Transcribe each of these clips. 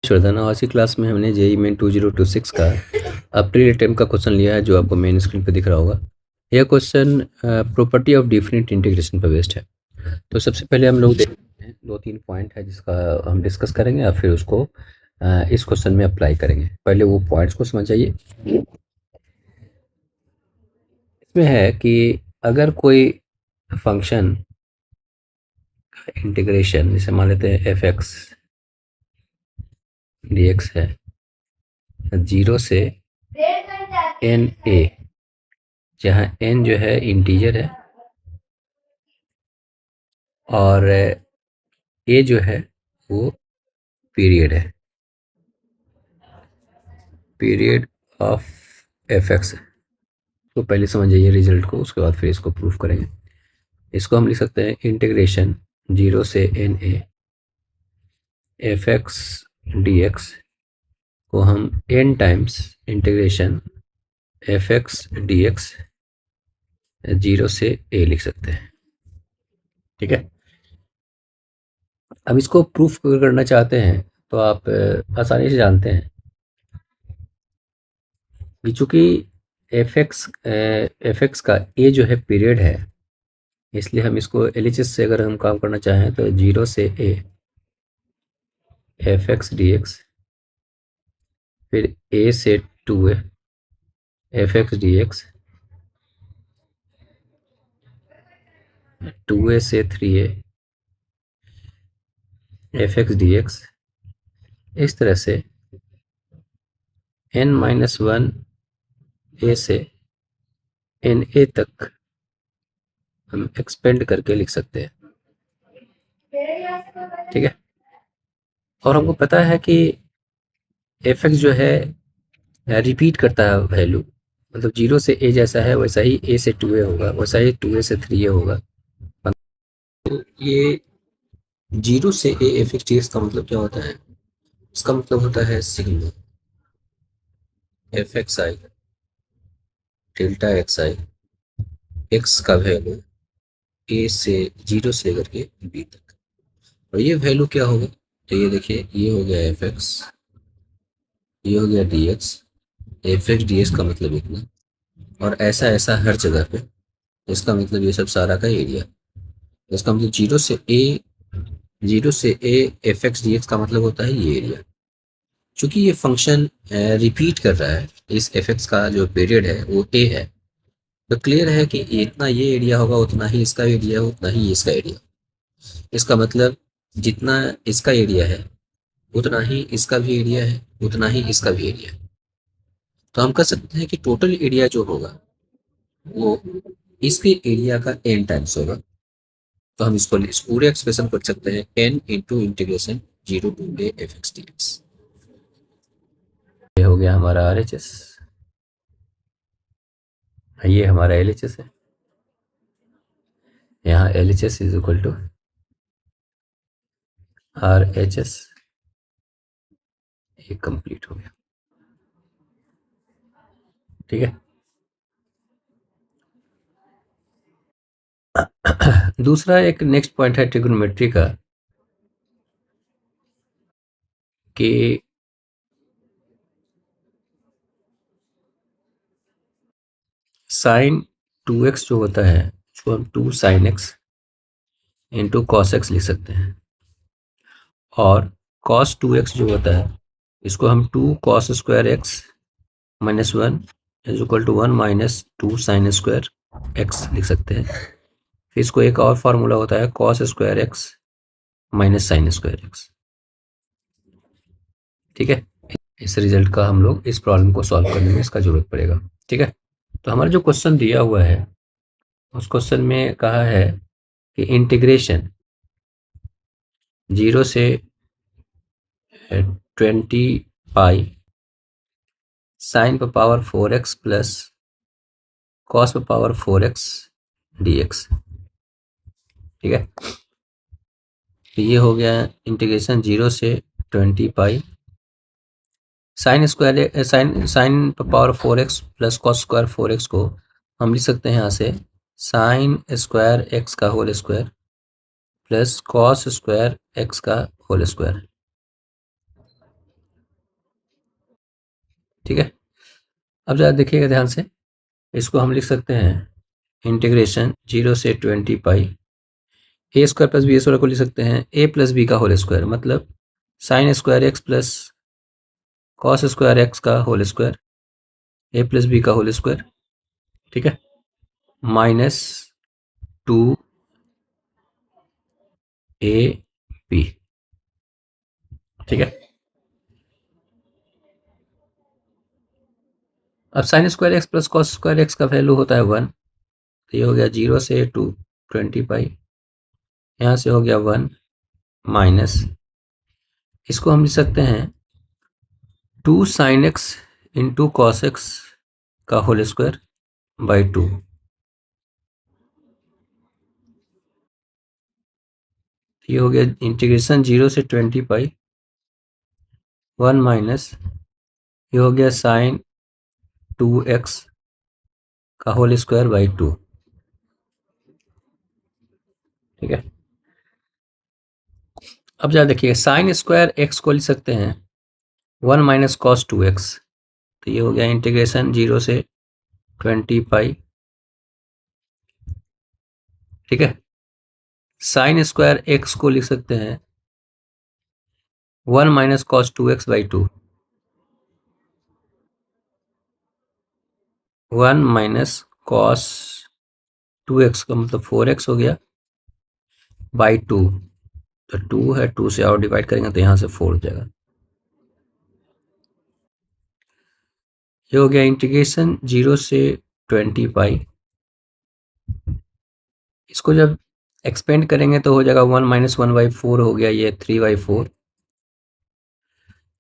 श्रद्धना, आज की क्लास में हमने जेई मेन 2026 का प्री अटेम्प्ट का क्वेश्चन लिया है जो आपको मेन स्क्रीन पर दिख रहा होगा। यह question property of different integration पर बेस्ड है। तो सबसे पहले हम लोग देखते हैं, दो तीन पॉइंट है जिसका हम डिस्कस करेंगे और फिर उसको इस क्वेश्चन में अप्लाई करेंगे। पहले वो पॉइंट्स को समझ जाइए। इसमें है कि अगर कोई फंक्शन का इंटीग्रेशन, जैसे मान लेते हैं एफ एक्स डी एक्स है, 0 से एन ए, जहाँ n जो है इंटीजर है और a जो है वो पीरियड है, पीरियड ऑफ एफ एक्स। तो पहले समझ जाइए रिजल्ट को, उसके बाद फिर इसको प्रूफ करेंगे। इसको हम लिख सकते हैं इंटीग्रेशन 0 से N A F X D X को हम n times integration F X D X 0 से a लिख सकते हैं। ठीक है, अब इसको प्रूफ करना चाहते हैं तो आप आसानी से जानते हैं कि चूंकि एफ एक्स का ए जो है पीरियड है, इसलिए हम इसको एलएचएस से अगर हम काम करना चाहें तो 0 से ए एफ एक्स डी एक्स, फिर ए से 2 ए एफ एक्स डी एक्स, 2 ए से 3 ए एफ एक्स डी एक्स, इस तरह से n-1 ए से एन ए तक हम एक्सपेंड करके लिख सकते हैं। ठीक है, और हमको पता है कि एफ एक्स जो है रिपीट करता है वैल्यू, मतलब 0 से ए जैसा है वैसा ही ए से 2 ए होगा, वैसा ही 2 ए से 3 ए होगा। तो ये 0 से ए एफ एक्स डी एक्स का मतलब क्या होता है? इसका मतलब होता है सिग्मा एफ एक्स आई डेल्टा एक्स आई, एक्स का वैल्यू ए से 0 से लेकर के बी तक, और ये वैल्यू क्या होगा? तो ये देखिए, ये हो गया एफ एक्स, ये हो गया D x, F X D x का मतलब इतना, और ऐसा ऐसा हर जगह पे, इसका मतलब ये सब सारा का एरिया। इसका मतलब 0 से ए एफ एक्स डी एक्स का मतलब होता है ये एरिया। चूंकि ये फंक्शन रिपीट कर रहा है, इस एफ एक्स का जो पीरियड है वो ए है, तो क्लियर है कि इतना ये एरिया होगा उतना ही इसका एरिया है, उतना ही इसका एरिया। इसका मतलब जितना इसका एरिया है उतना ही इसका भी एरिया है, उतना ही इसका भी एरिया है। तो हम कह सकते हैं कि टोटल एरिया जो होगा वो इसके एरिया का n टाइम्स होगा। तो हम इसको इस पूरे एक्सप्रेशन को लिख सकते हैं n into integration 0 to a F X D X. ये हो गया हमारा आर एच एस, ये हमारा एल एच एस है। यहाँ L H S is equal to R H S, ये कंप्लीट हो गया। ठीक है, दूसरा एक नेक्स्ट पॉइंट है ट्रिग्नोमेट्री का, कि साइन 2x जो होता है उसको हम 2 sine x into cos x लिख सकते हैं, और कॉस 2x जो होता है इसको हम 2 cos square X minus 1 is equal to 1 minus 2 sine square X लिख सकते हैं। फिर इसको एक और फार्मूला होता है cos square X minus sign square x. ठीक है, इस रिजल्ट का हम लोग इस प्रॉब्लम को सॉल्व करने में इसका जरूरत पड़ेगा। ठीक है, तो हमारा जो क्वेश्चन दिया हुआ है उस क्वेश्चन में कहा है कि इंटीग्रेशन 0 से 20 पाई साइन पर पावर 4x प्लस कॉस पर पावर 4x dx। ठीक है, तो ये हो गया इंटीग्रेशन 0 से 20 पाई साइन स्क्वायर साइन पर power 4x plus cos square 4x को हम लिख सकते हैं यहाँ से साइन स्क्वायर एक्स का whole square plus cos square x का होल स्क्वायर। ठीक है। अब ज़रा देखिएगा ध्यान से, इसको हम लिख सकते हैं इंटीग्रेशन 0 से 20 पाई ए स्क्वायर प्लस बी स्क्वायर को लिख सकते हैं ए प्लस बी का होल स्क्वायर, मतलब sign square x plus cos square x का होल स्क्वायर ए प्लस बी का होल स्क्वायर, ठीक है, माइनस 2ab, ठीक है। अब sign square x plus cos square x का वैल्यू होता है 1, तो ये हो गया 0 से 20 पाई, यहाँ से हो गया 1 माइनस, इसको हम लिख सकते हैं 2 sine x into cos x का होल स्क्वायर बाई 2, ये हो गया इंटीग्रेशन 0 से 20 पाई 1 माइनस, ये हो गया साइन 2x का होल स्क्वायर बाई 2, ठीक है। अब जरा देखिए, साइन स्क्वायर एक्स को लिख सकते हैं 1 माइनस कॉस 2x, तो ये हो गया इंटीग्रेशन 0 से 20 पाई, ठीक है। साइन स्क्वायर एक्स को लिख सकते हैं 1 minus cos 2x by 2, 1 minus cos 2x का मतलब 4x हो गया बाई 2, तो 2 है, 2 से और डिवाइड करेंगे तो यहाँ से 4 हो जाएगा। ये हो गया इंटीग्रेशन 0 से 20 पाई, इसको जब एक्सपेंड करेंगे तो हो जाएगा 1 माइनस 1/4 हो गया, ये 3/4,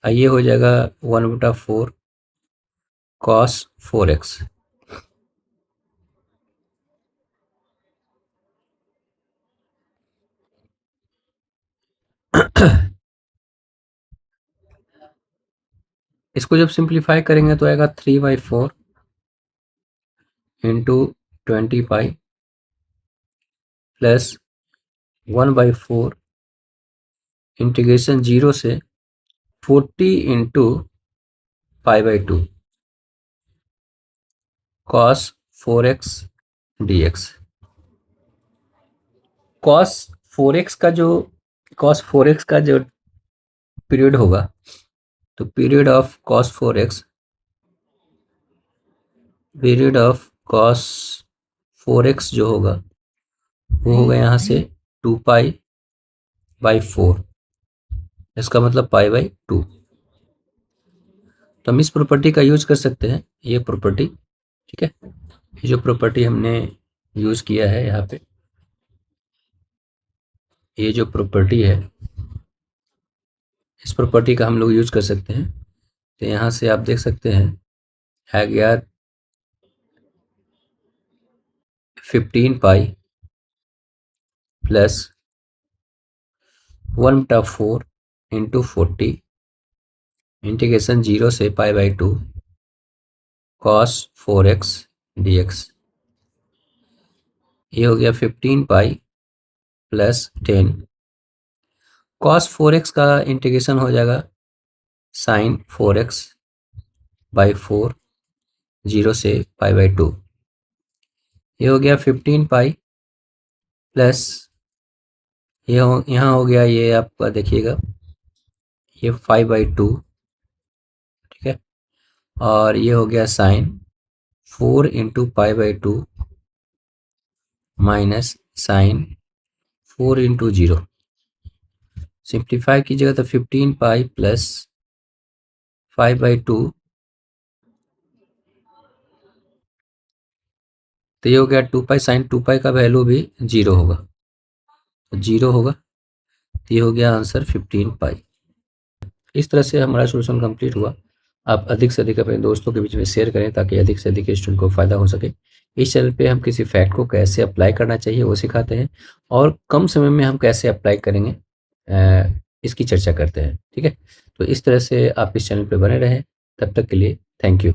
ये हो जाएगा 1/4 कॉस 4x। इसको जब सिंप्लीफाई करेंगे तो आएगा 3/4 इंटू 20 पाई प्लस 1/4 इंटीग्रेशन 0 से 40 into π/2 cos 4x dx। Cos 4x का जो पीरियड होगा, तो पीरियड ऑफ कॉस 4x जो होगा वो होगा यहाँ से 2π/4, इसका मतलब π/2। तो हम इस प्रॉपर्टी का यूज कर सकते हैं, ये प्रॉपर्टी, ठीक है। ये जो प्रॉपर्टी हमने यूज किया है यहाँ पे, ये जो प्रॉपर्टी है, इस प्रॉपर्टी का हम लोग यूज कर सकते हैं। तो यहाँ से आप देख सकते हैं आ गया 15 पाई प्लस 1/4 इंटू 40 इंटीग्रेशन 0 से π/2 कॉस 4x dx। ये हो गया 15 पाई प्लस 10 कॉस 4x का इंटीग्रेशन हो जाएगा साइन 4x बाई 4 0 से π/2। ये हो गया 15 पाई प्लस यहाँ हो गया, ये आपका देखिएगा ये 5/2, ठीक है। और ये हो गया sine 4 into π/2 minus sine 4 into 0, simplify कीजिएगा तो 15 पाई प्लस 5/2, तो ये हो गया 2π, साइन 2π का वैल्यू भी 0 होगा, तो 0 होगा, तो ये हो गया आंसर 15 पाई। इस तरह से हमारा सोल्यूशन कंप्लीट हुआ। आप अधिक से अधिक अपने दोस्तों के बीच में शेयर करें ताकि अधिक से अधिक स्टूडेंट को फ़ायदा हो सके। इस चैनल पे हम किसी फैक्ट को कैसे अप्लाई करना चाहिए वो सिखाते हैं, और कम समय में हम कैसे अप्लाई करेंगे इसकी चर्चा करते हैं, ठीक है। तो इस तरह से आप इस चैनल पे बने रहें। तब तक के लिए थैंक यू।